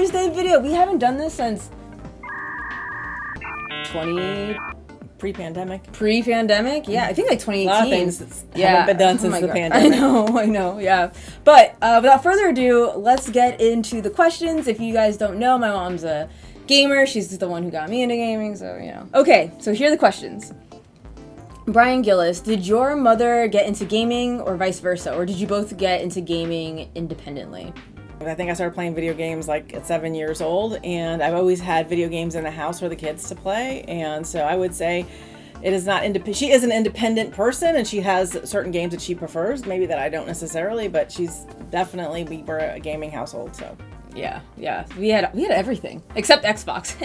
Mother's Day video. We haven't done this since 20... Pre-pandemic? Pre-pandemic? Yeah, I think like 2018. A lot of things haven't been done since the pandemic. I know, yeah. But without further ado, let's get into the questions. If you guys don't know, my mom's a gamer. She's the one who got me into gaming, so, you know. Okay, so here are the questions. Brian Gillis, did your mother get into gaming or vice versa? Or did you both get into gaming independently? I think I started playing video games like at 7 years old, and I've always had video games in the house for the kids to play, and so I would say it is not independent. She is an independent person, and she has certain games that she prefers, maybe that I don't necessarily, but she's definitely, we were a gaming household, so. Yeah. We had everything except Xbox.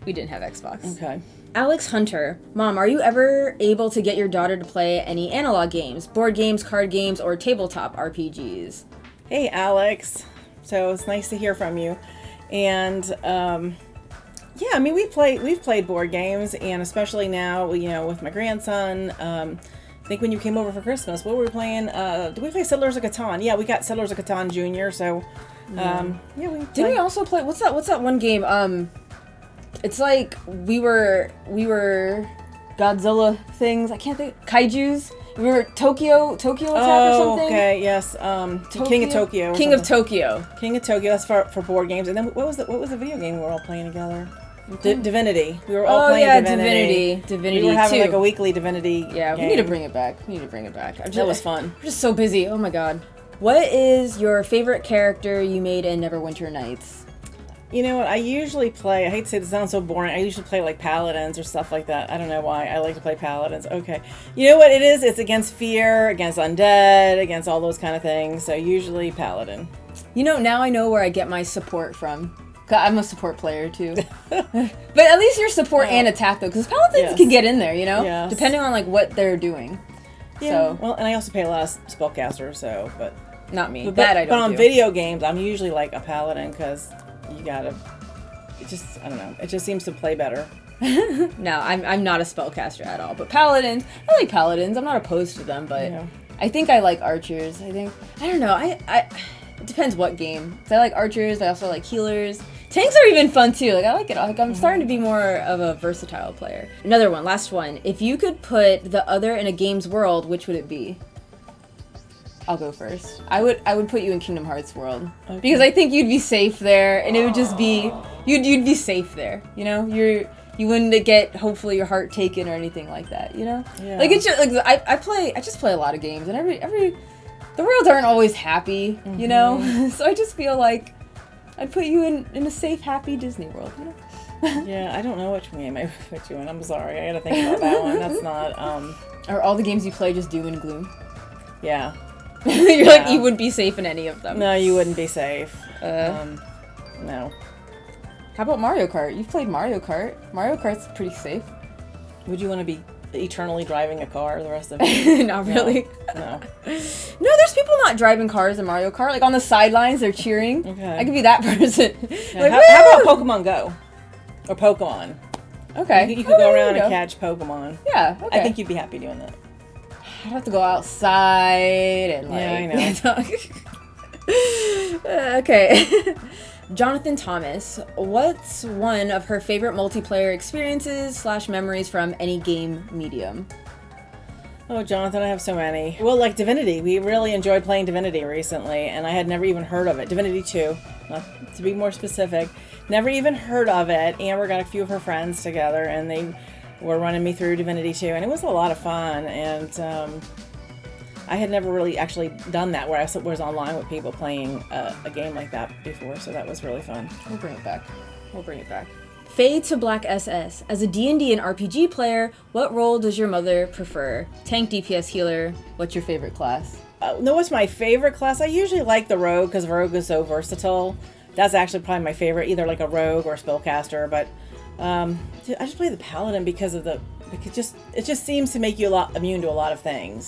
We didn't have Xbox. Okay. Alex Hunter, Mom, are you ever able to get your daughter to play any analog games, board games, card games, or tabletop RPGs? Hey, Alex. So it's nice to hear from you. And yeah, I mean, we've played board games, and especially now, you know, with my grandson. I think when you came over for Christmas, what were we playing? Did we play Settlers of Catan? Yeah, we got Settlers of Catan Jr. So yeah, we played. Didn't we also play? What's that one game? It's like we were Godzilla things. I can't think. Kaijus. We were Tokyo Attack or something. Okay, yes. King of Tokyo. King of Tokyo. That's for board games. And then what was the video game we were all playing together? Divinity. We were all playing Divinity. Divinity. We were having too. like a weekly Divinity game. We need to bring it back. That was fun. We're just so busy. Oh my god. What is your favorite character you made in Neverwinter Nights? You know what, I usually play, I hate to say this sounds so boring, I usually play like paladins or stuff like that. I don't know why, I like to play paladins. Okay. You know what it is? It's against fear, against undead, against all those kind of things. So usually paladin. You know, now I know where I get my support from. I'm a support player too. But at least you're support and attack though, because paladins can get in there, you know? Yes. Depending on like what they're doing. Yeah. So. Well, and I also play a lot of spellcaster, so, but. Not me. But I don't But on do. video games, I'm usually like a paladin, because you gotta, I don't know, it just seems to play better. No, I'm not a spellcaster at all. But paladins, I like paladins. I'm not opposed to them, but I think I like archers. I don't know. It depends what game. I like archers. I also like healers. Tanks are even fun too. Like I like it. Like, I'm starting to be more of a versatile player. Another one, last one. If you could put the other in a game's world, which would it be? I'll go first. I would put you in Kingdom Hearts world because I think you'd be safe there, and it would just be you'd be safe there. You know, you wouldn't get hopefully your heart taken or anything like that. You know, like it's just, like I just play a lot of games, and the worlds aren't always happy. You know, so I just feel like I'd put you in a safe, happy Disney world. You know. Yeah, I don't know which game I put you in. I'm sorry, I gotta think about that one. That's not. Are all the games you play just doom and gloom? Yeah. You're like, you wouldn't be safe in any of them. No, you wouldn't be safe. No. How about Mario Kart? You've played Mario Kart. Mario Kart's pretty safe. Would you want to be eternally driving a car the rest of it? Not really. No. No, there's people not driving cars in Mario Kart. Like on the sidelines, they're cheering. Okay. I could be that person. Like, how about Pokemon Go? Or Pokemon? Okay. You could go around and catch Pokemon. Yeah, okay. I think you'd be happy doing that. I'd have to go outside and like... Yeah, I know. Okay. Jonathan Thomas, what's one of her favorite multiplayer experiences / memories from any game medium? Oh, Jonathan, I have so many. Well, like Divinity. We really enjoyed playing Divinity recently, and I had never even heard of it. Divinity 2, not to be more specific. Never even heard of it. Amber got a few of her friends together, and they were running me through Divinity 2, and it was a lot of fun, and I had never really actually done that, where I was online with people playing a game like that before, so that was really fun. We'll bring it back. Fade to Black SS. As a D&D and RPG player, what role does your mother prefer? Tank, DPS, healer. What's your favorite class? No, what's my favorite class? I usually like the rogue, because rogue is so versatile. That's actually probably my favorite, either like a rogue or a spellcaster, but I just play the paladin because it just seems to make you immune to a lot time.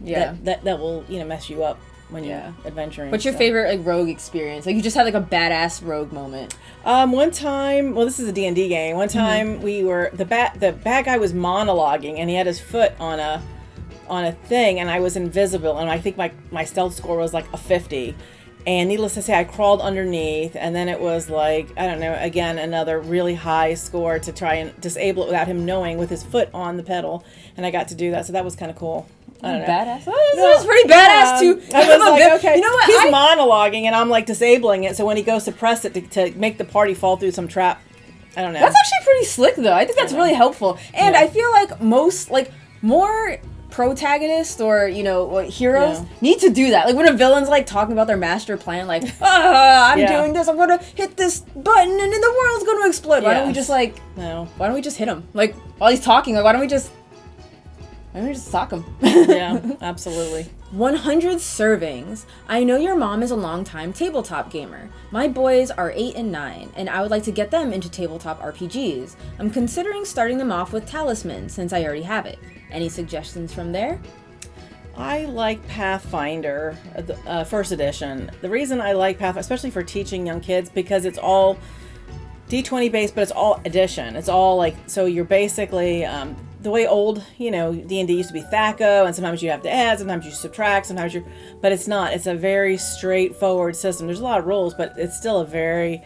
Yeah. That will, mess you up when you're adventuring. What's your favorite like rogue experience? Like you just had like a badass rogue moment. One time, well, this is a D&D game. One time we were the bad guy was monologuing, and he had his foot on a thing, and I was invisible, and I think my stealth score was like a 50. And needless to say, I crawled underneath, and then it was like, I don't know, again, another really high score to try and disable it without him knowing, with his foot on the pedal. And I got to do that, so that was kind of cool. I don't know. Badass. Oh, this is pretty badass too. I was like, okay, you know what? He's monologuing, and I'm like disabling it. So when he goes to press it to make the party fall through some trap, I don't know. That's actually pretty slick, though. I think that's really helpful. And I feel like more protagonists or heroes need to do that. Like when a villain's like talking about their master plan, like I'm doing this, I'm gonna hit this button and then the world's gonna explode. Why don't we just why don't we just hit him, like while he's talking, like why don't we just sock him? Yeah, absolutely. 100 servings. I know your mom is a longtime tabletop gamer. My boys are 8 and 9, and I would like to get them into tabletop RPGs. I'm considering starting them off with Talisman, since I already have it. Any suggestions from there? I like Pathfinder, first edition. The reason I like Pathfinder, especially for teaching young kids, because it's all D20 based, but it's all addition. It's all like, so you're basically, the way old, D&D used to be THAC0, and sometimes you have to add, sometimes you subtract, but it's not. It's a very straightforward system. There's a lot of rules, but it's still a very,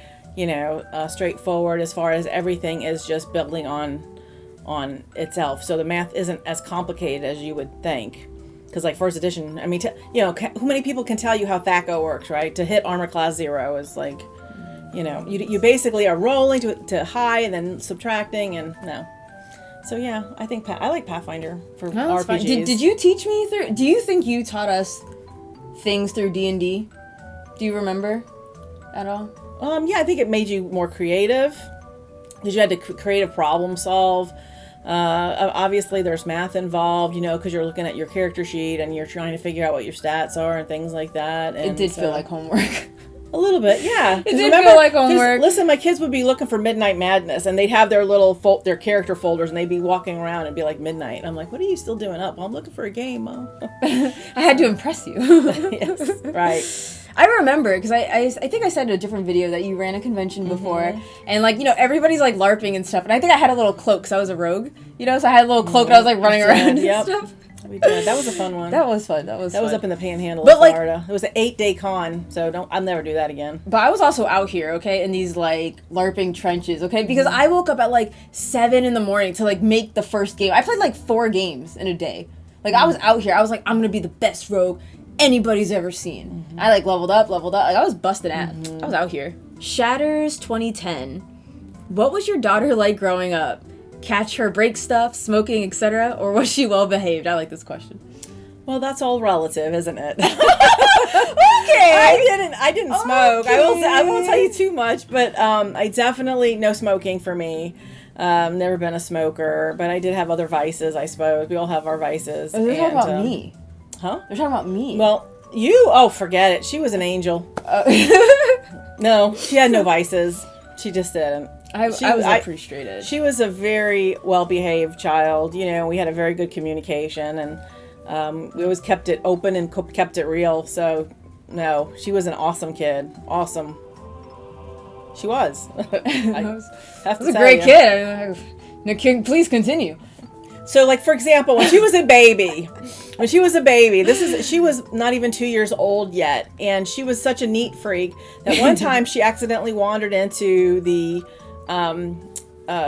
straightforward as far as everything is just building on itself. So the math isn't as complicated as you would think. Because like first edition, I mean, how many people can tell you how THAC0 works, right? To hit armor class 0 is like, you basically are rolling to high and then subtracting and no. So yeah, I think I like Pathfinder for RPGs. Did you teach me through? Do you think you taught us things through D&D? Do you remember at all? Yeah, I think it made you more creative because you had to creative problem solve. Obviously, there's math involved, because you're looking at your character sheet and you're trying to figure out what your stats are and things like that. And it did feel like homework. A little bit, yeah. It did feel like homework. Listen, my kids would be looking for Midnight Madness, and they'd have their little their character folders, and they'd be walking around and be like midnight. And I'm like, what are you still doing up? Well, I'm looking for a game, Mom. I had to impress you. Yes, right. I remember, because I think I said in a different video that you ran a convention before, and everybody's like LARPing and stuff, and I think I had a little cloak, because I was a rogue, so I had a little cloak and I was like running around and stuff. We did. That was a fun one. That was fun. That was up in the Panhandle of Florida. It was an 8-day con, so I'll never do that again. But I was also out here, okay, in these like LARPing trenches, okay, because I woke up at like 7 in the morning to like make the first game. I played like 4 games in a day. Like I was out here. I was like, I'm gonna be the best rogue anybody's ever seen. I like leveled up. Like I was busted ass. I was out here. Shatters 2010. What was your daughter like growing up? Catch her break stuff, smoking, etc., or was she well behaved? I like this question. Well, that's all relative, isn't it? Okay. I didn't smoke. I won't tell you too much, but I definitely no smoking for me. Never been a smoker, but I did have other vices, I suppose. We all have our vices. Oh, they're talking about me. Huh? They're talking about me. Well, forget it. She was an angel. No, she had no vices. She just didn't. I was pretty straight edge. She was a very well-behaved child. We had a very good communication, and we always kept it open and kept it real. So, no, she was an awesome kid. Awesome. She was. I was a great kid. Please continue. So, like, for example, when she was a baby, she was not even 2 years old yet, and she was such a neat freak that one time she accidentally wandered into the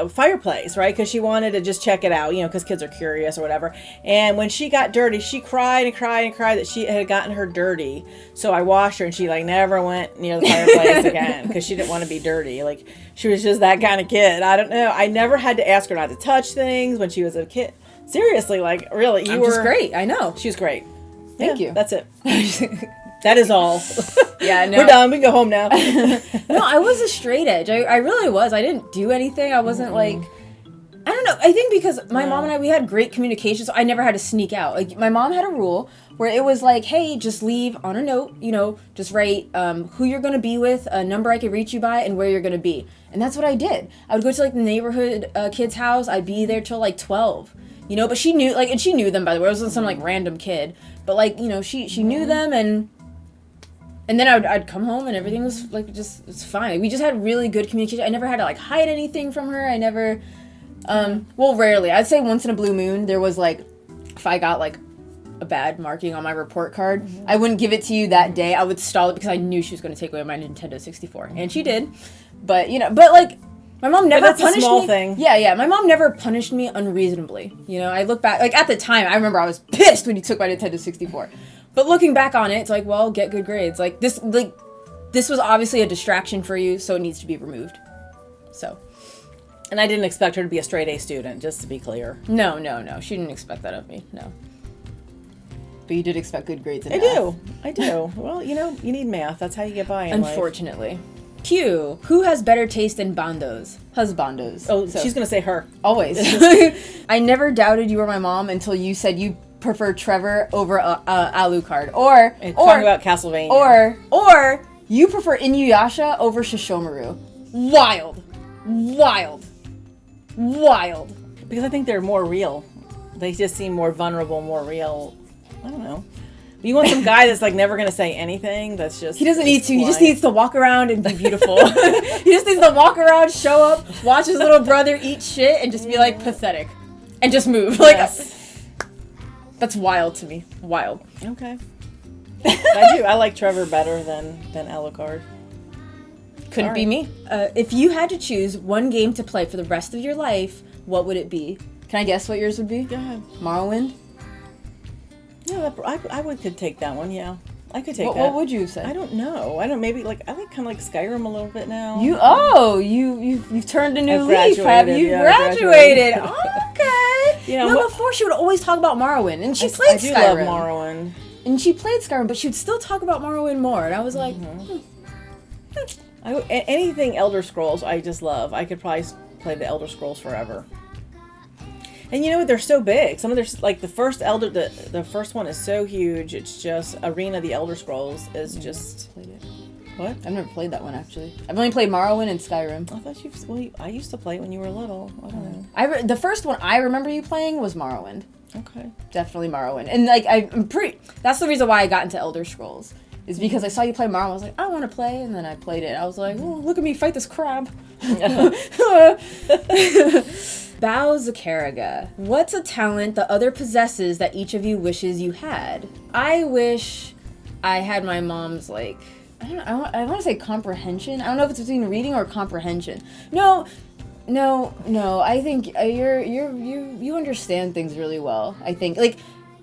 fireplace, right? Because she wanted to just check it out, because kids are curious or whatever. And when she got dirty, she cried and cried and cried that she had gotten her dirty. So I washed her, and she like never went near the fireplace again because she didn't want to be dirty. Like she was just that kind of kid. I don't know. I never had to ask her not to touch things when she was a kid. Seriously, like really, you were just great. I know she was great. Thank you. That's it. That is all. Yeah, no. We're done. We can go home now. No, I was a straight edge. I really was. I didn't do anything. I wasn't like, I don't know. I think because my mom and I, we had great communication, so I never had to sneak out. Like, my mom had a rule where it was like, hey, just leave on a note, just write who you're going to be with, a number I can reach you by, and where you're going to be. And that's what I did. I would go to, like, the neighborhood kid's house. I'd be there till, like, 12. But she knew, like, and she knew them, by the way. It wasn't some, like, random kid. But, like, she knew them, and then I'd come home and everything was like it's fine. We just had really good communication. I never had to like hide anything from her. I never, rarely. I'd say once in a blue moon there was like, if I got like a bad marking on my report card, I wouldn't give it to you that day. I would stall it because I knew she was going to take away my Nintendo 64. And she did. But, like, my mom never punished me. That's a small thing. Yeah. My mom never punished me unreasonably. I look back, like, at the time, I remember I was pissed when you took my Nintendo 64. But looking back on it, it's like, well, get good grades. Like, this was obviously a distraction for you, so it needs to be removed. So. And I didn't expect her to be a straight A student, just to be clear. No. She didn't expect that of me, no. But you did expect good grades in math. I do. Well, you need math. That's how you get by in Unfortunately. Life. Q. Who has better taste in bandos? Husbandos. Oh, so. She's going to say her. Always. I never doubted you were my mom until you said you prefer Trevor over Alucard. Or talking about Castlevania. Or you prefer Inuyasha over Shishomaru. Wild. Because I think they're more real. They just seem more vulnerable, more real. I don't know. You want some guy that's like never going to say anything. That's just... He doesn't need to. He just needs to walk around and be beautiful. He just needs to walk around, show up, watch his little brother eat shit, and just be like pathetic. And just move. Yes. That's wild to me. Wild. Okay. I do. I like Trevor better than Alucard. Couldn't be me. If you had to choose one game to play for the rest of your life, what would it be? Can I guess what yours would be? Go ahead. Morrowind? Yeah, I could take that one, yeah. I could take that. What would you say? I don't know. Maybe I like kind of like Skyrim a little bit now. You've turned a new leaf, have you? Yeah, graduated. Okay. Before she would always talk about Morrowind, and she played Skyrim. I do love Morrowind. And she played Skyrim, but she would still talk about Morrowind more, and I was like, anything Elder Scrolls, I just love. I could probably play the Elder Scrolls forever. And you know what? They're so big. Some of their, like the first one is so huge. It's just Arena, the Elder Scrolls is just. Played it. What? I've never played that one actually. I've only played Morrowind and Skyrim. I thought I used to play it when you were little. I don't know. The first one I remember you playing was Morrowind. Okay. Definitely Morrowind, and like I'm pretty. That's the reason why I got into Elder Scrolls. Is because I saw you play Morrowind. I was like, I want to play, and then I played it. I was like, oh, look at me fight this crab. Bao Zakaraga. What's a talent the other possesses that each of you wishes you had? I wish I had my mom's, like, I want to say comprehension. I don't know if it's between reading or comprehension. No. I think you understand things really well. I think, like,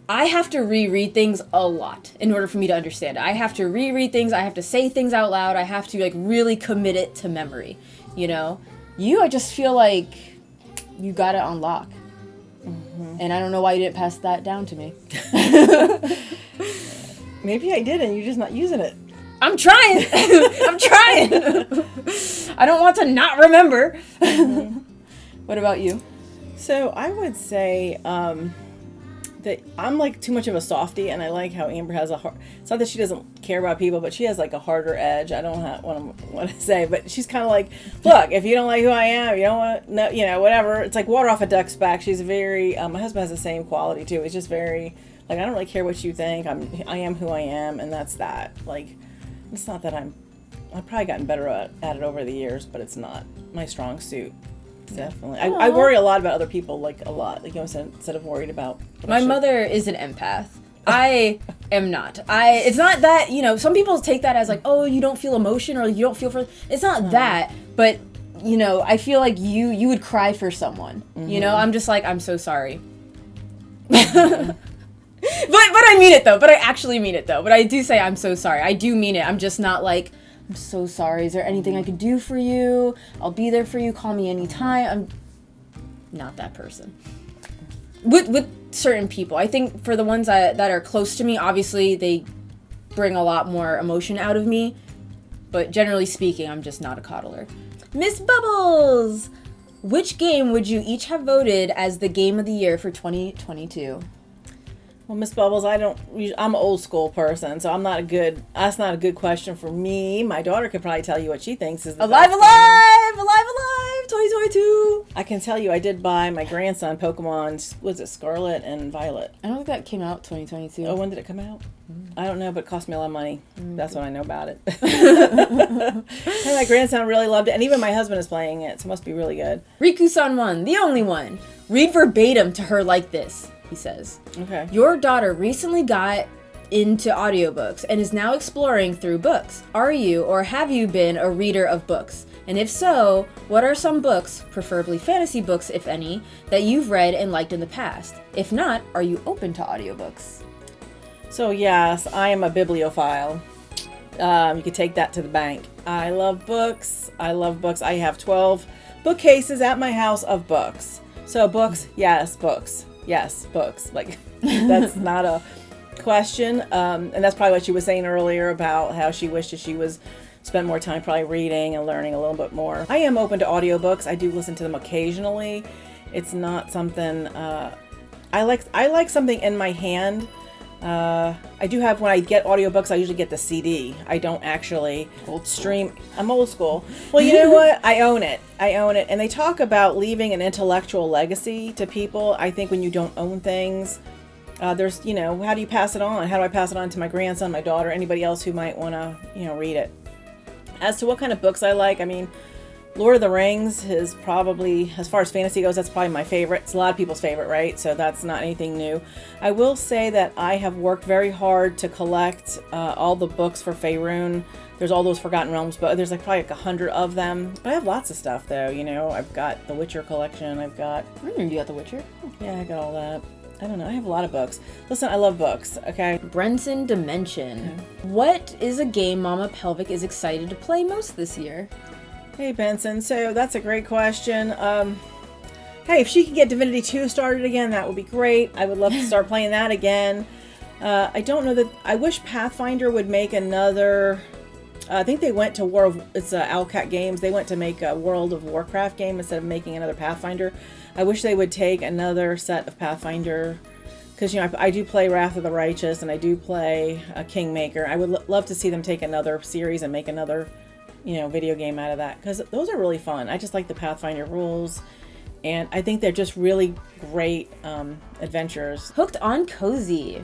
I have to reread things a lot in order for me to understand it. I have to reread things. I have to say things out loud. I have to, like, really commit it to memory. I just feel like you got it on lock. Mm-hmm. And I don't know why you didn't pass that down to me. Maybe I did and you're just not using it. I'm trying. I don't want to not remember. Mm-hmm. What about you? So I would say that I'm like too much of a softie, and I like how Amber has a hard. It's not that she doesn't care about people, but she has like a harder edge. I don't want to say, but she's kind of like, look, if you don't like who I am, you don't want no, whatever. It's like water off a duck's back. She's very. My husband has the same quality too. It's just very like I don't really care what you think. I am who I am, and that's that. Like, it's not that I've probably gotten better at it over the years, but it's not my strong suit. Definitely. I worry a lot about other people, like a lot. Like, instead of worried about... My mother is an empath. I am not. It's not that, some people take that as like, oh, you don't feel emotion or you don't feel for... It's not that, but, I feel like you would cry for someone. Mm-hmm. I'm just like, I'm so sorry. Mm-hmm. But I mean it though. But I actually mean it though. But I do say I'm so sorry. I do mean it. I'm just not like... I'm so sorry. Is there anything I could do for you? I'll be there for you. Call me anytime. I'm not that person. With certain people. I think for the ones that are close to me, obviously they bring a lot more emotion out of me. But generally speaking, I'm just not a coddler. Miss Bubbles! Which game would you each have voted as the game of the year for 2022? Well, Miss Bubbles, I'm an old school person, so that's not a good question for me. My daughter could probably tell you what she thinks is the Alive, 2022. I can tell you I did buy my grandson Pokemon, was it Scarlet and Violet? I don't think that came out 2022. Oh, when did it come out? I don't know, but it cost me a lot of money. That's what I know about it. And my grandson really loved it, and even my husband is playing it, so it must be really good. Riku-san won, the only one. Read verbatim to her like this. he says. Okay. Your daughter recently got into audiobooks and is now exploring through books. Are you or have you been a reader of books? And if so, what are some books, preferably fantasy books if any, that you've read and liked in the past? If not, are you open to audiobooks? So yes, I am a bibliophile. You could take that to the bank. I love books. I love books. I have 12 bookcases at my house of books. So books, yes, books. Yes, books. Like, that's not a question. And that's probably what she was saying earlier about how she wishes she was spent more time probably reading and learning a little bit more. I am open to audiobooks. I do listen to them occasionally. It's not something I like something in my hand. I do have, when I get audiobooks, I usually get the CD. I don't actually stream. I'm old school. Well, you know what? I own it. And they talk about leaving an intellectual legacy to people. I think when you don't own things, there's, how do you pass it on? How do I pass it on to my grandson, my daughter, anybody else who might want to, read it? As to what kind of books I like, I mean, Lord of the Rings is probably, as far as fantasy goes, that's probably my favorite. It's a lot of people's favorite, right? So that's not anything new. I will say that I have worked very hard to collect all the books for Faerun. There's all those Forgotten Realms, but there's probably 100 of them. But I have lots of stuff, though, I've got the Witcher collection. I've got... You got the Witcher? Yeah, I got all that. I don't know. I have a lot of books. Listen, I love books, okay? Brenson Dimension. Okay. What is a game Mama Pelvic is excited to play most this year? Hey, Benson. So that's a great question. Hey, if she could get Divinity 2 started again, that would be great. I would love to start playing that again. I don't know that... I wish Pathfinder would make another... I think they went to it's Owlcat Games. They went to make a World of Warcraft game instead of making another Pathfinder. I wish they would take another set of Pathfinder, because I do play Wrath of the Righteous and I do play Kingmaker. I would love to see them take another series and make another, video game out of that, because those are really fun. I just like the Pathfinder rules, and I think they're just really great adventures. Hooked on Cozy.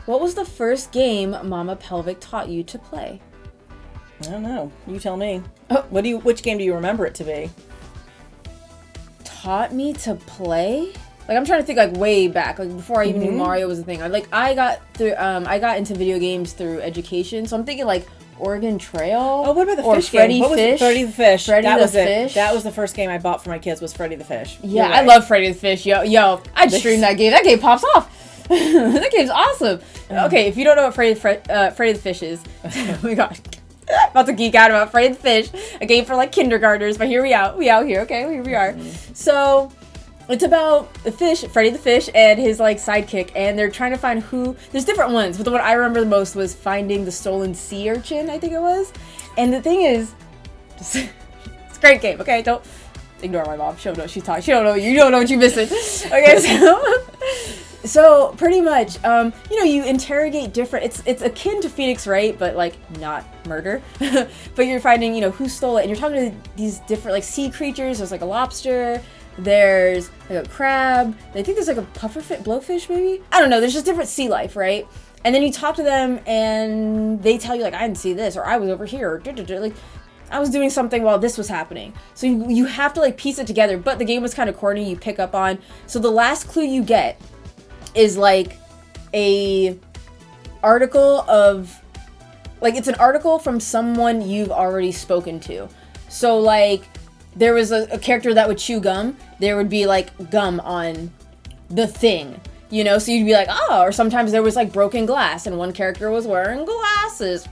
What was the first game Mama Pelvic taught you to play? I don't know. You tell me. Oh, which game do you remember it to be? Taught me to play? Like, I'm trying to think, way back, before I even knew Mario was a thing. I got into video games through education, so I'm thinking Oregon Trail. Oh, what about the fish Freddy game? What Fish? was Freddy the Fish? Freddy that the was Fish. It. That was the first game I bought for my kids, was Freddy the Fish. Yeah, I love Freddy the Fish. Yo, I'd stream that game. That game pops off. That game's awesome. Okay, if you don't know what Freddy the Fish is, oh my god. About to geek out about Freddy the Fish, a game for kindergartners, but we out here, okay? Here we are. So it's about Freddy the Fish and his sidekick, and they're trying to find there's different ones, but the one I remember the most was finding the stolen sea urchin, I think it was. And the thing is, it's a great game, okay? Don't ignore my mom. She don't know what she's talking. She don't know. You don't know what you're missing. Okay, so pretty much, you interrogate different. It's akin to Phoenix Wright, but not murder. But you're finding, who stole it, and you're talking to these different sea creatures. There's a lobster. There's a crab. I think there's a pufferfish, blowfish, maybe. I don't know. There's just different sea life, right? And then you talk to them, and they tell you I didn't see this, or I was over here, or I was doing something while this was happening. So you have to piece it together. But the game was kind of corny. You pick up on. So the last clue you get is a article of it's an article from someone you've already spoken to. So there was a character that would chew gum, there would be gum on the thing, so you'd be oh, or sometimes there was broken glass and one character was wearing glasses.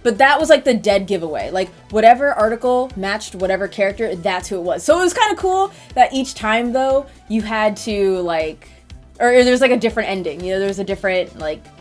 But that was the dead giveaway. Whatever article matched whatever character, that's who it was. So it was kind of cool that each time though you had to or there's a different ending, there's a different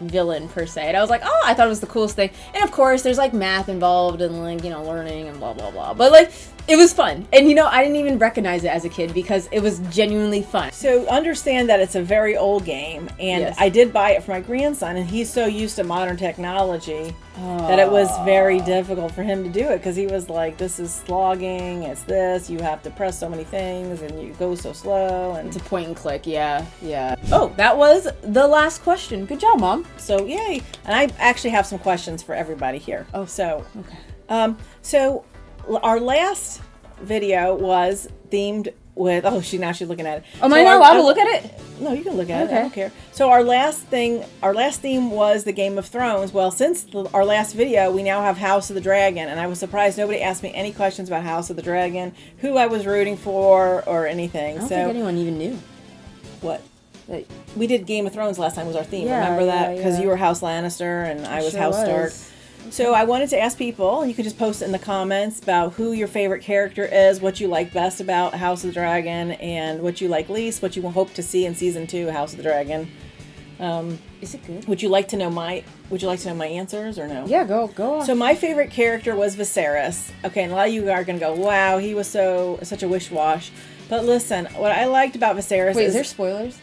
villain per se. And I was oh, I thought it was the coolest thing. And of course there's math involved and learning and blah blah blah. But it was fun. And I didn't even recognize it as a kid because it was genuinely fun. So understand that it's a very old game, and yes. I did buy it for my grandson, and he's so used to modern technology that it was very difficult for him to do it, because he was this is slogging, it's this, you have to press so many things and you go so slow, and it's a point and click. Yeah. Oh, that was the last question. Good job, Mom. So yay. And I actually have some questions for everybody here. Oh, so okay. So our last video was themed with, she's looking at it. Am I not allowed to look at it? No, you can look at it. I don't care. So our last theme was the Game of Thrones. Well, since our last video, we now have House of the Dragon, and I was surprised nobody asked me any questions about House of the Dragon, who I was rooting for, or anything. I don't think anyone even knew. What? We did Game of Thrones last time was our theme. Remember that? Because you were House Lannister and I was House Stark. So I wanted to ask people, and you could just post it in the comments about who your favorite character is, what you like best about House of the Dragon, and what you like least, what you hope to see in season 2 House of the Dragon. Is it good? Would you like to know my answers or no? Yeah, go on. So my favorite character was Viserys. Okay, and a lot of you are going to go, wow, he was such a wish-wash. But listen, what I liked about Viserys is there spoilers?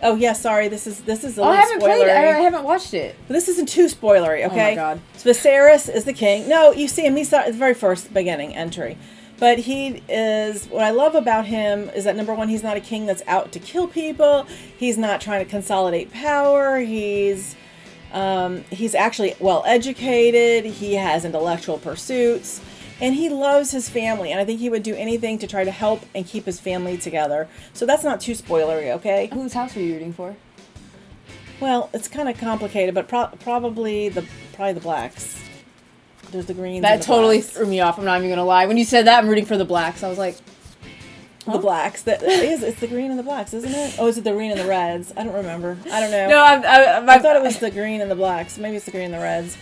Oh yeah, sorry. This is a little I haven't spoilery. played it. I haven't watched it. But this isn't too spoilery, okay? Oh my god. So Viserys is the king. No, you see him. He's the very first beginning entry. But he is, what I love about him is that number one, he's not a king that's out to kill people. He's not trying to consolidate power. He's actually well educated. He has intellectual pursuits. And he loves his family, and I think he would do anything to try to help and keep his family together. So that's not too spoilery, okay? Whose house are you rooting for? Well, it's kind of complicated, but probably the blacks. There's the greens. That and the totally blacks. threw me off. I'm not even gonna lie. When you said that, I'm rooting for the blacks. I was like, the blacks. It's the green and the blacks, isn't it? Oh, is it the green and the reds? I don't remember. I don't know. No, I thought it was the green and the blacks. Maybe it's the green and the reds.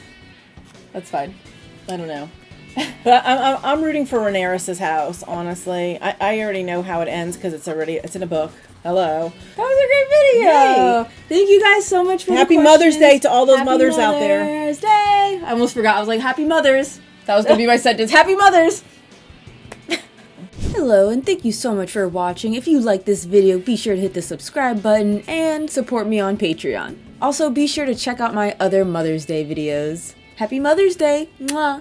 That's fine. I don't know. But I'm rooting for Rhaenyra's house, honestly. I already know how it ends because it's in a book. Hello. That was a great video. Yay. Thank you guys so much for Happy Mother's Day to all those mothers out there. Happy Mother's Day. I almost forgot. I was like, Happy Mothers. That was going to be my sentence. Happy Mothers. Hello, and thank you so much for watching. If you like this video, be sure to hit the subscribe button and support me on Patreon. Also, be sure to check out my other Mother's Day videos. Happy Mother's Day. Mwah.